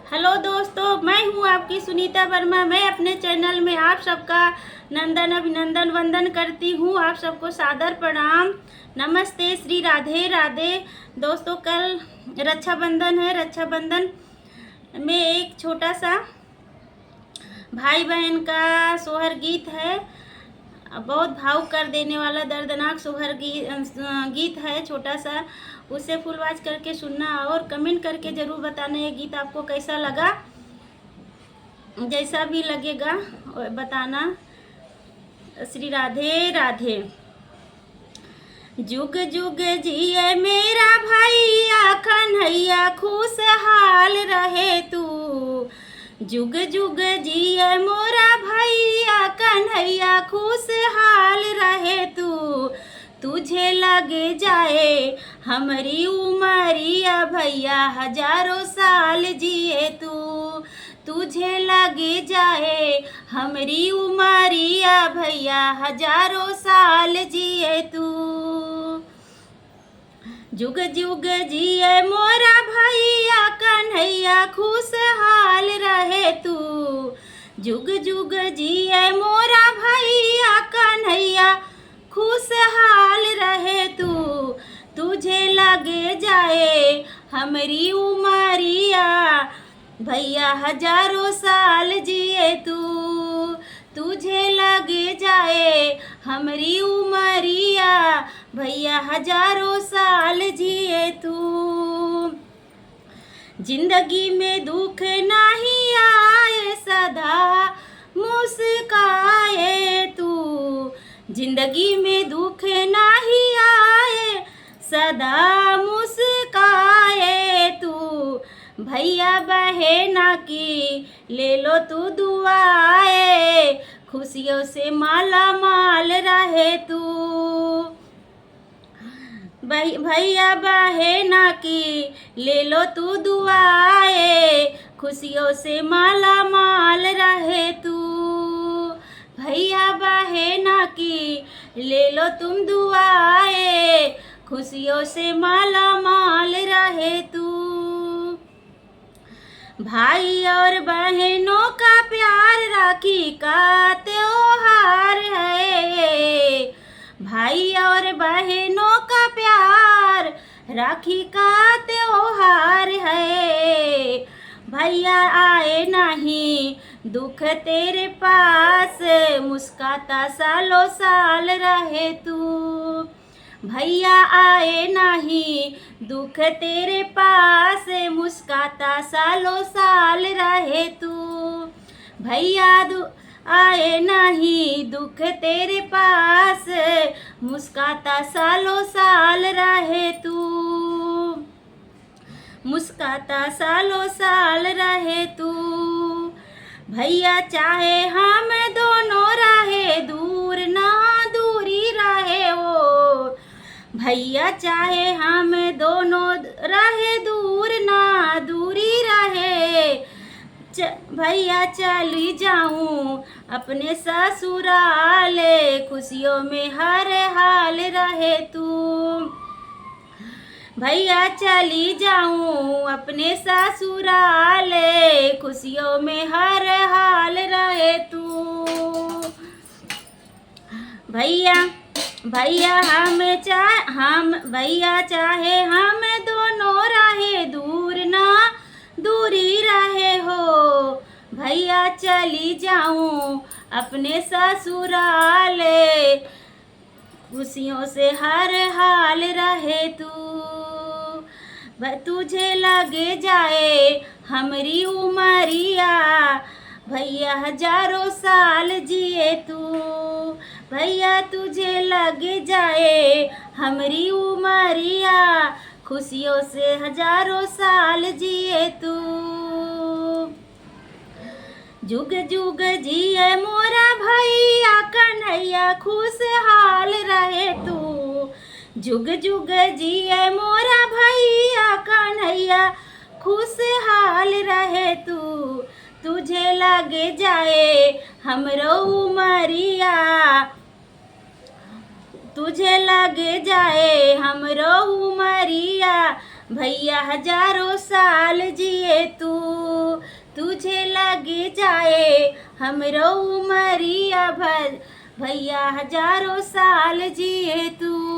Hello दोस्तों, मैं हूं आपकी सुनीता वर्मा। मैं अपने चैनल में आप सबका नंदन अभिनंदन वंदन करती हूं। आप सबको सादर प्रणाम, नमस्ते, श्री राधे राधे। दोस्तों, कल रक्षाबंधन है। रक्षाबंधन में एक छोटा सा भाई बहन का सोहर गीत है। बहुत भावुक कर देने वाला दर्दनाक सोहर गीत है छोटा सा। उसे फुल वॉच करके सुनना और कमेंट करके ज़रूर बताना ये गीत आपको कैसा लगा। जैसा भी लगेगा बताना। श्री राधे राधे। जुग जुग जिए मेरा भैया कन्हैया, खुशहाल रहे तू। जुग जुग जिए मोरा भैया कन्हैया, खुशहाल रहे तू। तुझे लगे जाए हमारी उमरिया भैया, हजारों साल जिए तू। तुझे लगे जाए हमारी उमरिया भैया, हजारों साल जिए तू। जुग जुग जिए मोरा भैया कन्हैया, खुशहाल रहे तू। जुग जुग जिए मोरा भैया कन्हैया, खुशहाल रहे तू। तुझे लगे जाए हमारी उमरिया भैया, हजारों साल जिए तू। तुझे लगे जाए हमारी उमरिया भैया, हजारों साल जिए तू। जिंदगी में दुख नहीं आए, सदा मुस्काए तू। जिंदगी में दुख नहीं आए, सदा मुस्काए तू। भैया बहना की ले लो तू दुआए, खुशियों से माला माल रहे तू। भैया बहना की ले लो तू दुआए, खुशियों से माला माल रहे तू। भैया बहना की ले लो तुम दुआए, खुशियों से माला माल रहे तू। भाई और बहनों का प्यार राखी का त्योहार है। भाई और बहनों का प्यार राखी का त्योहार है। भैया आए नहीं दुख तेरे पास, मुस्काता सालों साल रहे तू। भैया आए नहीं दुख तेरे पास, मुस्काता सालों साल रहे तू। भैया आए नहीं दुख तेरे पास, मुस्काता सालों साल रहे तू। मुस्काता सालों साल रहे तू। भैया चाहे हम दोनों रहे दूर, ना दूरी रहे वो। भैया चाहे हम दोनों रहे दूर, ना दूरी रहे। भैया चली जाऊं अपने ससुराल, खुशियों में हर हाल रहे तू। भैया चली जाऊं अपने ससुराल, खुशियों में हर हाल रहे तू। भैया भैया भैया चाहे हम दोनों रहे दूर, ना दूरी रहे हो। भैया चली जाऊं अपने ससुराल, खुशियों से हर हाल रहे तू। तुझे लगे जाए हमारी उमरिया भैया, हजारों साल जिए तू। भैया तुझे लगे जाए हमारी उमरिया, खुशियों से हजारों साल जिए तू। जुग जुग जिए मोरा भैया कन्हैया, खुशहाल रहे तू। जुग जुग जिए मोरा भैया कन्हैया, खुशहाल रहे तू। तुझे लगे जाए हमरो उमरिया, तुझे लगे जाए हमरो उमरिया भैया, हजारों साल जिए तू। लगे जाए हमरो उमरिया भर, भैया हजारों साल जिए तू।